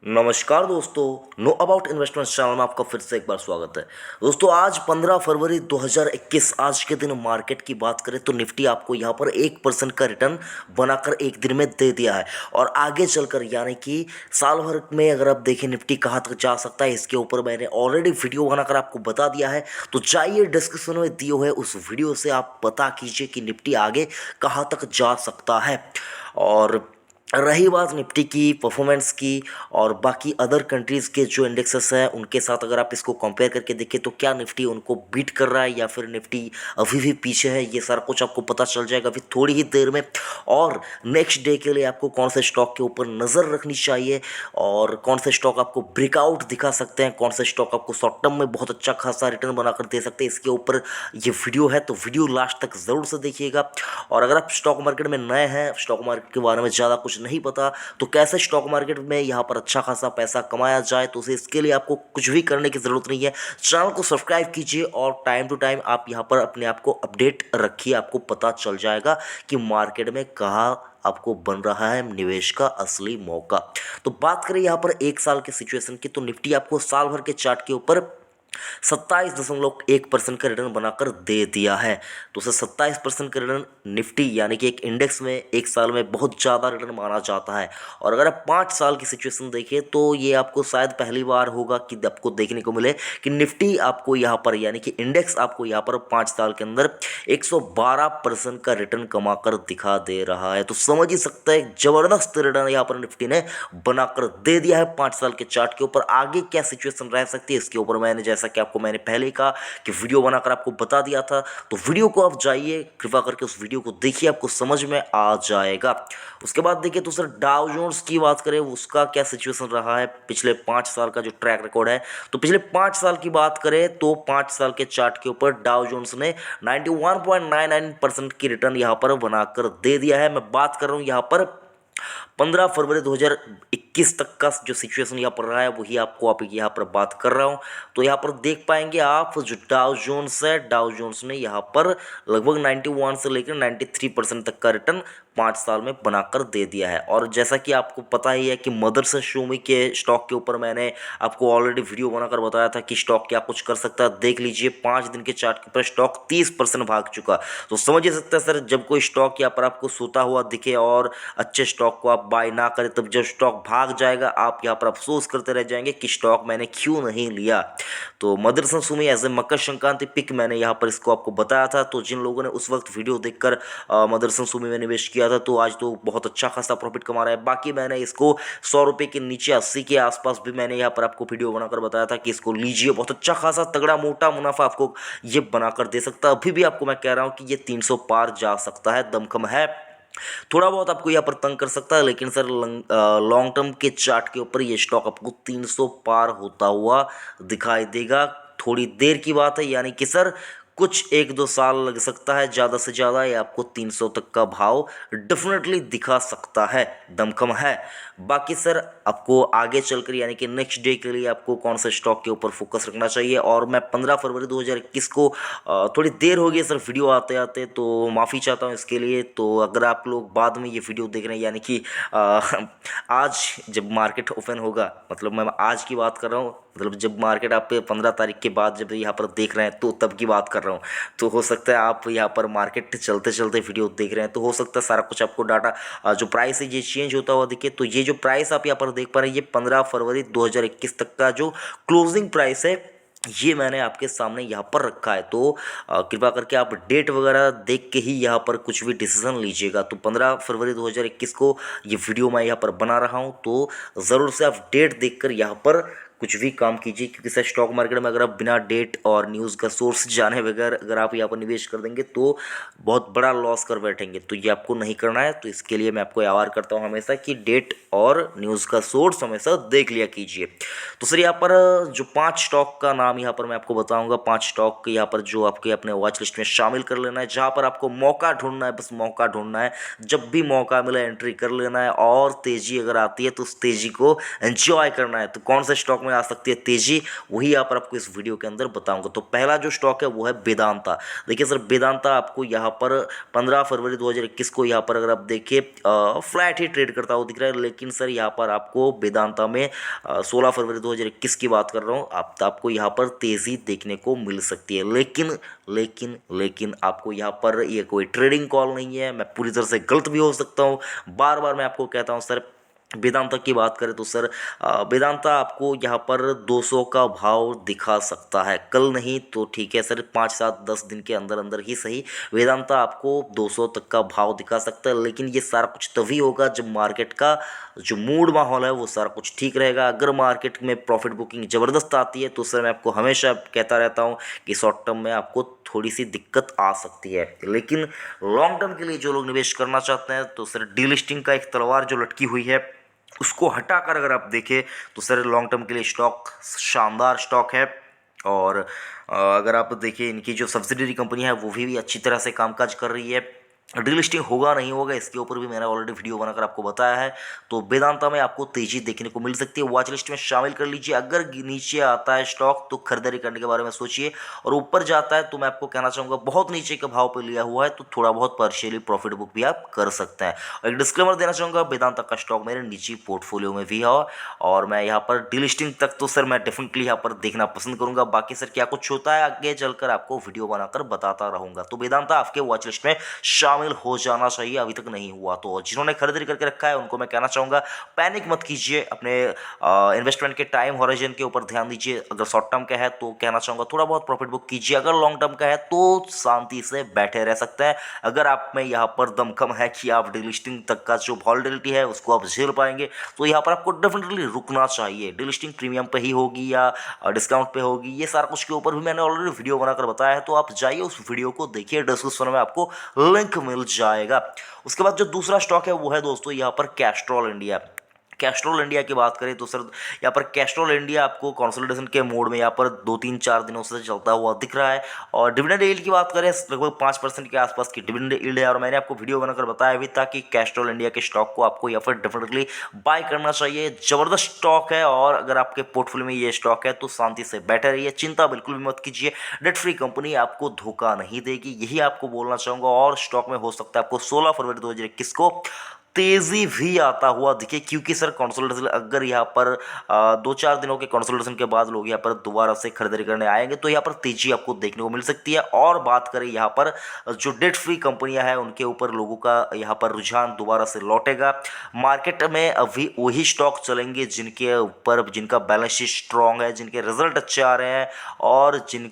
नमस्कार दोस्तों, know about investment channel में आपका फिर से एक बार स्वागत है। दोस्तों, आज 15 फरवरी 2021 आज के दिन मार्केट की बात करें तो निफ्टी आपको यहाँ पर 1% का रिटर्न बनाकर एक दिन में दे दिया है। और आगे चलकर यानी कि साल भर में अगर आप देखें निफ्टी कहाँ तक जा सकता है, इसके ऊपर मैंने ऑलरेडी वीडियो बनाकर आपको बता दिया है। तो जाइए डिस्क्रिप्शन में दिए हुए उस वीडियो से आप पता कीजिए कि निफ्टी आगे कहाँ तक जा सकता है। और रही बात निफ्टी की परफॉर्मेंस की और बाकी अदर कंट्रीज़ के जो इंडेक्सेस हैं उनके साथ अगर आप इसको कंपेयर करके देखें तो क्या निफ्टी उनको बीट कर रहा है या फिर निफ्टी अभी भी पीछे है, ये सारा कुछ आपको पता चल जाएगा अभी थोड़ी ही देर में। और नेक्स्ट डे के लिए आपको कौन से स्टॉक के ऊपर नज़र रखनी चाहिए और कौन से स्टॉक आपको ब्रेकआउट दिखा सकते हैं, कौन से स्टॉक आपको शॉर्ट टर्म में बहुत अच्छा खासा रिटर्न बनाकर दे सकते हैं, इसके ऊपर ये वीडियो है। तो वीडियो लास्ट तक ज़रूर से देखिएगा। और अगर आप स्टॉक मार्केट में नए हैं, स्टॉक मार्केट के बारे में ज़्यादा कुछ नहीं पता तो कैसे स्टॉक मार्केट में यहाँ पर अच्छा खासा पैसा कमाया जाए, तो उसे इसके लिए आपको कुछ भी करने की ज़रूरत नहीं है। चैनल को सब्सक्राइब कीजिए और टाइम टू टाइम आप यहाँ पर अपने आप को अपडेट रखिए, आपको पता चल जाएगा कि मार्केट में कहाँ आपको बन रहा है निवेश का असली मौका। तो बात करें यहाँ पर एक साल के सिचुएशन की, तो निफ्टी आपको साल भर के चार्ट के ऊपर 27.1% का रिटर्न बनाकर दे दिया है। तो उसे 27% का रिटर्न निफ्टी यानी कि एक इंडेक्स में एक साल में बहुत ज़्यादा रिटर्न माना जाता है। और अगर आप 5 साल की सिचुएशन देखें तो ये आपको शायद पहली बार होगा कि आपको देखने को मिले कि निफ्टी आपको यहाँ पर यानी कि इंडेक्स आपको यहाँ पर 5 साल के अंदर 112% का रिटर्न कमाकर दिखा दे रहा है। तो समझ ही सकते हैं जबरदस्त रिटर्न यहाँ पर निफ्टी ने बनाकर दे दिया है 5 साल के चार्ट के ऊपर। आगे क्या सिचुएशन रह सकती है इसके ऊपर जैसा कि आपको मैंने पहले ही कहा कि वीडियो बनाकर आपको बता दिया था। तो वीडियो को आप जाइए, कृपा करके उस वीडियो को देखिए, आपको समझ में आ जाएगा। उसके बाद देखिए तो सर डाउ जोन्स की बात करें उसका क्या सिचुएशन रहा है पिछले 5 साल का जो ट्रैक रिकॉर्ड है। तो पिछले 5 साल की बात करें तो 5 साल के चार्ट के ऊपर डाउ जोन्स ने 91.99% की रिटर्न यहाँ पर बनाकर दे दिया है। मैं बात कर रहा हूँ यहाँ पर 15 फरवरी 2021 तक का जो सिचुएशन यहाँ पर रहा है वही आपको आप यहाँ पर बात कर रहा हूँ। तो यहाँ पर देख पाएंगे आप जो डाउ जोन्स है, डाउ जोन्स ने यहाँ पर लगभग 91 से लेकर 93% तक का रिटर्न 5 साल में बनाकर दे दिया है। और जैसा कि आपको पता ही है कि मदरसन शोमी के स्टॉक के ऊपर मैंने आपको ऑलरेडी वीडियो बनाकर बताया था कि स्टॉक क्या कुछ कर सकता है। देख लीजिए 5 दिन के चार्ट के ऊपर स्टॉक 30% भाग चुका। तो समझ ही सकते हैं सर, जब कोई स्टॉक यहाँ पर आपको सोता हुआ दिखे और अच्छे स्टॉक को आप बाय ना करें, तब जब स्टॉक भाग जाएगा आप यहाँ पर अफसोस करते रह जाएंगे कि स्टॉक मैंने क्यों नहीं लिया। तो Motherson Sumi as a Makar Sankranti pick मैंने यहाँ पर इसको आपको बताया था। तो जिन लोगों ने उस वक्त वीडियो देखकर मदरसन सुमी में निवेश किया था तो आज तो बहुत अच्छा खासा प्रॉफिट कमा रहा है। बाकी मैंने इसको 100 रुपये के नीचे 80 के आसपास भी मैंने यहाँ पर आपको वीडियो बनाकर बताया था कि इसको लीजिए, बहुत अच्छा खासा तगड़ा मोटा मुनाफा आपको ये बनाकर दे सकता है। अभी भी आपको मैं कह रहा हूँ कि ये 300 पार जा सकता है, दमखम है। थोड़ा बहुत आपको यहाँ पर तंग कर सकता है लेकिन सर लॉन्ग टर्म के चार्ट के ऊपर ये स्टॉक आपको 300 पार होता हुआ दिखाई देगा। थोड़ी देर की बात है, यानी कि सर कुछ 1-2 साल लग सकता है ज़्यादा से ज़्यादा, ये आपको 300 तक का भाव डेफिनेटली दिखा सकता है, दमखम है। बाकी सर आपको आगे चलकर यानी कि नेक्स्ट डे के लिए आपको कौन से स्टॉक के ऊपर फोकस रखना चाहिए। और मैं 15 फरवरी 2021 को थोड़ी देर हो गई सर वीडियो आते आते, तो माफ़ी चाहता हूँ इसके लिए। तो अगर आप लोग बाद में ये वीडियो देख रहे हैं यानी कि आज जब मार्केट ओपन होगा, मतलब मैं आज की बात कर रहा हूँ, मतलब जब मार्केट आप 15 तारीख के बाद जब यहाँ पर देख रहे हैं तो तब की बात कर रहा हूँ। तो हो सकता है आप यहाँ पर मार्केट चलते चलते वीडियो देख रहे हैं तो हो सकता है सारा कुछ आपको डाटा जो प्राइस है ये चेंज होता हुआ दिखे। तो ये जो प्राइस आप यहाँ पर देख पा रहे हैं ये 15 फरवरी 2021 तक का जो क्लोजिंग प्राइस है ये मैंने आपके सामने यहाँ पर रखा है। तो कृपा करके आप डेट वगैरह देख के ही यहाँ पर कुछ भी डिसीजन लीजिएगा। तो 15 फरवरी 2021 को ये वीडियो मैं यहाँ पर बना रहा हूँ, तो ज़रूर से आप डेट देखकर यहाँ पर कुछ भी काम कीजिए, क्योंकि सर स्टॉक मार्केट में अगर आप बिना डेट और न्यूज़ का सोर्स जाने बगैर अगर आप यहाँ पर निवेश कर देंगे तो बहुत बड़ा लॉस कर बैठेंगे। तो ये आपको नहीं करना है। तो इसके लिए मैं आपको आह्वान करता हूँ हमेशा कि डेट और न्यूज़ का सोर्स हमेशा देख लिया कीजिए। तो सर यहाँ पर जो 5 स्टॉक का नाम यहाँ पर मैं आपको बताऊँगा, 5 स्टॉक यहाँ पर जो आपके अपने वॉच लिस्ट में शामिल कर लेना है, जहाँ पर आपको मौका ढूंढना है, बस मौका ढूंढना है। जब भी मौका मिले एंट्री कर लेना है और तेज़ी अगर आती है तो उस तेज़ी को एंजॉय करना है। तो कौन सा स्टॉक में आ सकती है तेजी, वही यहाँ पर आपको इस वीडियो के अंदर बताऊंगा। तो पहला जो स्टॉक है वो है वेदांता। देखिए सर, वेदांता आपको यहाँ पर 15 फरवरी 2021 को यहाँ पर अगर आप देखिए फ्लैट ही ट्रेड करता हुआ दिख रहा है, लेकिन सर यहाँ पर आपको वेदांता में 16 फरवरी 2021 की बात कर रहा हूँ, आपको यहाँ पर तेज़ी देखने को मिल सकती है। लेकिन आपको यहाँ पर ये कोई ट्रेडिंग कॉल नहीं है, मैं पूरी तरह से गलत भी हो सकता हूँ। बार बार मैं आपको कहता हूँ सर, वेदांता की बात करें तो सर वेदांता आपको यहाँ पर 200 का भाव दिखा सकता है, कल नहीं तो ठीक है सर 5 7 10 दिन के अंदर अंदर ही सही वेदांता आपको 200 तक का भाव दिखा सकता है। लेकिन ये सारा कुछ तभी होगा जब मार्केट का जो मूड माहौल है वो सारा कुछ ठीक रहेगा। अगर मार्केट में प्रॉफिट बुकिंग ज़बरदस्त आती है तो सर मैं आपको हमेशा कहता रहता हूँ कि शॉर्ट टर्म में आपको थोड़ी सी दिक्कत आ सकती है। लेकिन लॉन्ग टर्म के लिए जो लोग निवेश करना चाहते हैं तो सर डीलिस्टिंग का एक तलवार जो लटकी हुई है उसको हटाकर अगर आप देखें तो सर लॉन्ग टर्म के लिए स्टॉक शानदार स्टॉक है। और अगर आप देखिए इनकी जो सब्सिडरी कंपनी है वो भी अच्छी तरह से कामकाज कर रही है। डीलिस्टिंग होगा नहीं होगा इसके ऊपर भी मैंने ऑलरेडी वीडियो बनाकर आपको बताया है। तो वेदांता में आपको तेजी देखने को मिल सकती है, वॉच लिस्ट में शामिल कर लीजिए। अगर नीचे आता है स्टॉक तो खरीदारी करने के बारे में सोचिए, और ऊपर जाता है तो मैं आपको कहना चाहूँगा बहुत नीचे के भाव पर लिया हुआ है तो थोड़ा बहुत पार्शियली प्रॉफिट बुक भी आप कर सकते हैं। और एक डिस्क्लेमर देना चाहूँगा, वेदांता का स्टॉक मेरे निजी पोर्टफोलियो में भी है और मैं यहाँ पर डीलिस्टिंग तक तो सर मैं डेफिनेटली यहाँ पर देखना पसंद करूँगा। बाकी सर क्या कुछ होता है आगे चलकर आपको वीडियो बनाकर बताता रहूँगा। तो वेदांता आपके वॉच लिस्ट में शामिल हो जाना चाहिए, अभी तक नहीं हुआ तो जिन्होंने खरीदारी करके रखा है उनको मैं कहना चाहूँगा पैनिक मत कीजिए, अपने इन्वेस्टमेंट के टाइम हॉराइजन के ऊपर ध्यान दीजिए। अगर शॉर्ट टर्म का है तो कहना चाहूँगा थोड़ा बहुत प्रॉफिट बुक कीजिए, अगर लॉन्ग टर्म का है तो शांति से बैठे रह सकते हैं। अगर आप में यहाँ पर दमखम है कि आप डीलिस्टिंग तक का जो वॉलेटिलिटी है उसको आप झेल पाएंगे तो यहाँ पर आपको डेफिनेटली रुकना चाहिए। डीलिस्टिंग प्रीमियम पे ही होगी या डिस्काउंट पे होगी, ये सारा कुछ के ऊपर भी मैंने ऑलरेडी वीडियो बनाकर बताया है, तो आप जाइए उस वीडियो को देखिए, डिस्क्रिप्शन में आपको लिंक मिल जाएगा। उसके बाद जो दूसरा स्टॉक है वो है दोस्तों यहाँ पर कैस्ट्रॉल इंडिया। कैस्ट्रॉल इंडिया की बात करें तो सर यहाँ पर कैस्ट्रॉल इंडिया आपको कंसोलिडेशन के मोड में यहाँ पर 2 3 4 दिनों से चलता हुआ दिख रहा है। और डिविडेंड यील्ड की बात करें लगभग 5% के आसपास की डिविडेंड यील्ड है, और मैंने आपको वीडियो बनाकर बताया भी था कि कैस्ट्रॉल इंडिया के स्टॉक को आपको यहाँ पर डेफिनेटली बाय करना चाहिए। जबरदस्त स्टॉक है और अगर आपके पोर्टफोलियो में ये स्टॉक है तो शांति से बैठे रहिए, चिंता बिल्कुल भी मत कीजिए। डेट फ्री कंपनी आपको धोखा नहीं देगी, यही आपको बोलना चाहूँगा। और स्टॉक में हो सकता है आपको 16 फरवरी 2021 को तेजी भी आता हुआ दिखे, क्योंकि सर कंसोलिडेशन अगर यहाँ पर 2 4 दिनों के कंसोलिडेशन के बाद लोग यहाँ पर दोबारा से खरीदारी करने आएंगे तो यहाँ पर तेजी आपको देखने को मिल सकती है। और बात करें यहाँ पर जो डेट फ्री कंपनियां हैं उनके ऊपर लोगों का यहाँ पर रुझान दोबारा से लौटेगा। मार्केट में अभी वही स्टॉक चलेंगे जिनके ऊपर जिनका बैलेंस शीट स्ट्रांग है, जिनके रिजल्ट अच्छे आ रहे हैं और जिन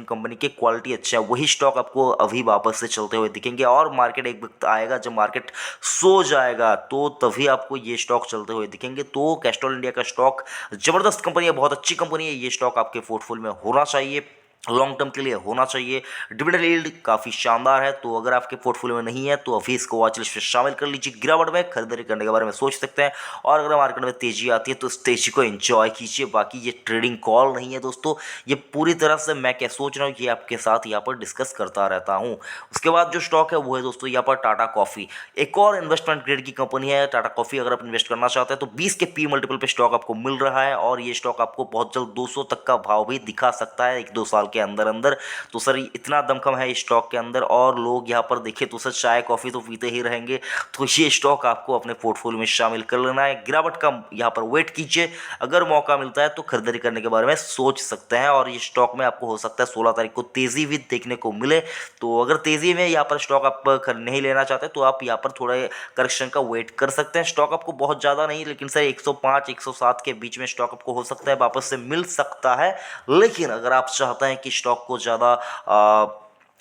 कंपनी की क्वालिटी अच्छा है, वही स्टॉक आपको अभी वापस से चलते हुए दिखेंगे। और मार्केट एक वक्त आएगा जब मार्केट सो जाएगा तो तभी आपको ये स्टॉक चलते हुए दिखेंगे। तो कैस्ट्रॉल इंडिया का स्टॉक जबरदस्त कंपनी है, बहुत अच्छी कंपनी है, ये स्टॉक आपके पोर्टफोलियो में होना चाहिए, लॉन्ग टर्म के लिए होना चाहिए। डिविडेंड यील्ड काफ़ी शानदार है, तो अगर आपके पोर्टफोलियो में नहीं है तो अभी इसको वॉच लिस्ट में शामिल कर लीजिए। गिरावट में खरीदारी करने के बारे में सोच सकते हैं, और अगर मार्केट में तेजी आती है तो इस तेजी को एंजॉय कीजिए। बाकी ये ट्रेडिंग कॉल नहीं है दोस्तों, ये पूरी तरह से मैं क्या सोच रहा हूँ ये आपके साथ यहाँ पर डिस्कस करता रहता हूँ। उसके बाद जो स्टॉक है वो है दोस्तों यहाँ पर टाटा कॉफ़ी, एक और इन्वेस्टमेंट ग्रेड की कंपनी है टाटा कॉफ़ी। अगर आप इन्वेस्ट करना चाहते हैं तो 20 के पी मल्टीपल पे स्टॉक आपको मिल रहा है, और ये स्टॉक आपको बहुत जल्द 200 तक का भाव भी दिखा सकता है 1 2 साल के अंदर अंदर। तो सर इतना दमखम है इस स्टॉक के अंदर, और लोग यहाँ पर देखें तो सर चाय कॉफ़ी तो पीते ही रहेंगे, तो ये स्टॉक आपको अपने पोर्टफोलियो में शामिल कर लेना है। गिरावट का यहाँ पर वेट कीजिए, अगर मौका मिलता है तो खरीदारी करने के बारे में सोच सकते हैं। और ये स्टॉक में आपको हो सकता है 16 तारीख को तेज़ी भी देखने को मिले, तो अगर तेज़ी में यहाँ पर स्टॉक आप नहीं लेना चाहते तो आप यहाँ पर थोड़ा करेक्शन का वेट कर सकते हैं। स्टॉक आपको बहुत ज़्यादा नहीं, लेकिन सर 105 107 के बीच में स्टॉक आपको हो सकता है वापस से मिल सकता है। लेकिन अगर आप चाहते हैं कि स्टॉक को ज़्यादा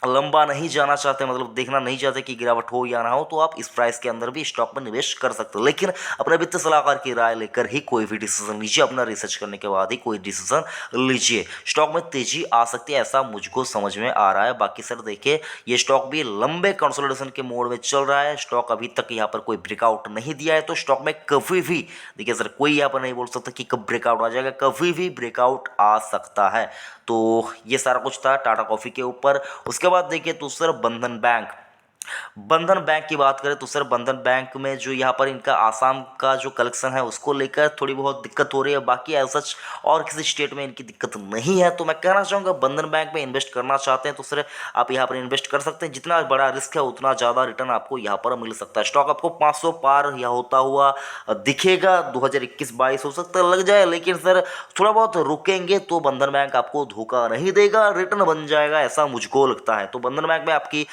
लंबा नहीं जाना चाहते, मतलब देखना नहीं चाहते कि गिरावट हो या ना हो, तो आप इस प्राइस के अंदर भी स्टॉक में निवेश कर सकते हो। लेकिन अपने वित्त सलाहकार की राय लेकर ही कोई भी डिसीजन लीजिए, अपना रिसर्च करने के बाद ही कोई डिसीजन लीजिए। स्टॉक में तेजी आ सकती है ऐसा मुझको समझ में आ रहा है। बाकी सर देखिए ये स्टॉक भी लंबे कंसोलिडेशन के मोड में चल रहा है, स्टॉक अभी तक यहाँ पर कोई ब्रेकआउट नहीं दिया है, तो स्टॉक में कभी भी देखिए सर कोई यहाँ पर नहीं बोल सकता कि कब ब्रेकआउट आ जाएगा, कभी भी ब्रेकआउट आ सकता है। तो ये सारा कुछ था टाटा कॉफ़ी के ऊपर। उसके बाद देखिए तो सर बंधन बैंक, बंधन बैंक की बात करें तो सर बंधन बैंक में जो यहाँ पर इनका आसाम का जो कलेक्शन है उसको लेकर थोड़ी बहुत दिक्कत हो रही है, बाकी एज सच और किसी स्टेट में इनकी दिक्कत नहीं है। तो मैं कहना चाहूँगा बंधन बैंक में इन्वेस्ट करना चाहते हैं तो सर आप यहाँ पर इन्वेस्ट कर सकते हैं। जितना बड़ा रिस्क है उतना ज़्यादा रिटर्न आपको यहाँ पर मिल सकता है। स्टॉक आपको 500 पार या होता हुआ दिखेगा, 2021-22 हो सकता है लग जाए, लेकिन सर थोड़ा बहुत रुकेंगे तो बंधन बैंक आपको धोखा नहीं देगा, रिटर्न बन जाएगा, ऐसा मुझको लगता है। तो बंधन बैंक में आपकी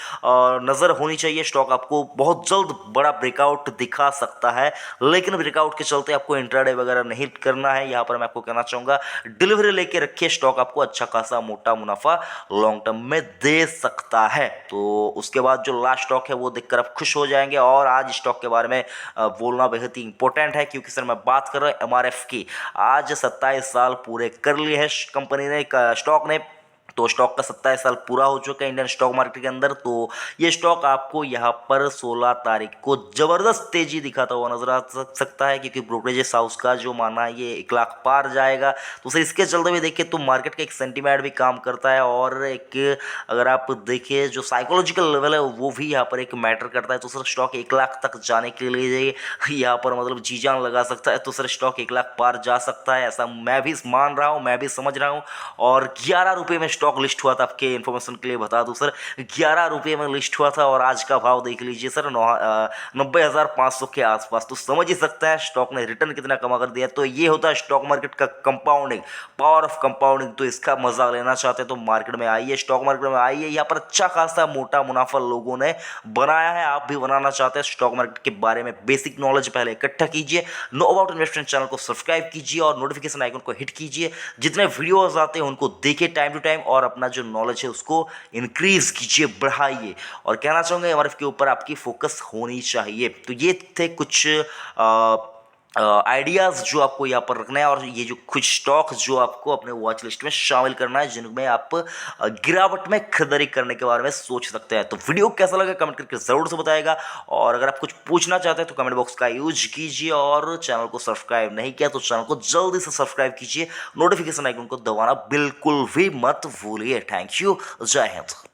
नज़र होनी चाहिए। स्टॉक आपको बहुत जल्द बड़ा ब्रेकआउट दिखा सकता है, लेकिन ब्रेकआउट के चलते आपको इंट्राडे वगैरह नहीं करना है। यहाँ पर मैं आपको कहना चाहूँगा डिलीवरी लेके रखिए, स्टॉक आपको अच्छा खासा मोटा मुनाफा लॉन्ग टर्म में दे सकता है। तो उसके बाद जो लास्ट स्टॉक है वो देखकर आप खुश हो जाएंगे। और आज स्टॉक के बारे में बोलना बेहद ही इंपॉर्टेंट है, क्योंकि सर मैं बात कर रहा हूँ एमआरएफ की। आज 27 साल पूरे कर लिए हैं कंपनी ने, स्टॉक ने। तो स्टॉक का 27 साल पूरा हो चुका है इंडियन स्टॉक मार्केट के अंदर। तो ये स्टॉक आपको यहाँ पर 16 तारीख को ज़बरदस्त तेजी दिखाता हुआ नजर आ सकता है, क्योंकि ब्रोकरेज हाउस का जो माना है ये 1 लाख पार जाएगा। तो सर इसके चलते हुए देखिए तो मार्केट का एक सेंटीमेंट भी काम करता है, और एक अगर आप देखिए जो साइकोलॉजिकल लेवल है वो भी यहाँ पर एक मैटर करता है। तो सर स्टॉक 1 लाख तक जाने के लिए यहाँ पर मतलब जी जान लगा सकता है। तो सर स्टॉक 1 लाख पार जा सकता है, ऐसा मैं भी मान रहा हूँ, मैं भी समझ रहा हूँ। और 11 रुपये में स्टॉक लिस्ट हुआ था, आपके इन्फॉर्मेशन के लिए बता दूं सर, 11 रुपये में लिस्ट हुआ था, और आज का भाव देख लीजिए सर 90,500 के आसपास। तो समझ ही सकता है स्टॉक ने रिटर्न कितना कमा कर दिया। तो ये होता है स्टॉक मार्केट का कंपाउंडिंग, पावर ऑफ कंपाउंडिंग। तो इसका मजा लेना चाहते हैं तो मार्केट में आइए, स्टॉक मार्केट में आइए। यहाँ पर अच्छा खासा मोटा मुनाफा लोगों ने बनाया है, आप भी बनाना चाहते हैं। स्टॉक मार्केट के बारे में बेसिक नॉलेज पहले इकट्ठा कीजिए, नो अबाउट इन्वेस्टमेंट चैनल को सब्सक्राइब कीजिए और नोटिफिकेशन आइकन को हिट कीजिए। जितने वीडियोज आते हैं उनको देखिए टाइम टू टाइम, और अपना जो नॉलेज है उसको इंक्रीज कीजिए, बढ़ाइए। और कहना चाहूँगा एमआरएफ के ऊपर आपकी फोकस होनी चाहिए। तो ये थे कुछ आइडियाज़ जो आपको यहाँ पर रखना है, और ये जो कुछ स्टॉक्स जो आपको अपने वॉच लिस्ट में शामिल करना है, जिनमें आप गिरावट में खरीदारी करने के बारे में सोच सकते हैं। तो वीडियो कैसा लगा कमेंट करके ज़रूर से बताएगा, और अगर आप कुछ पूछना चाहते हैं तो कमेंट बॉक्स का यूज कीजिए, और चैनल को सब्सक्राइब नहीं किया तो चैनल को जल्दी से सब्सक्राइब कीजिए, नोटिफिकेशन आइकन को दबाना बिल्कुल भी मत भूलिए। थैंक यू, जय हिंद।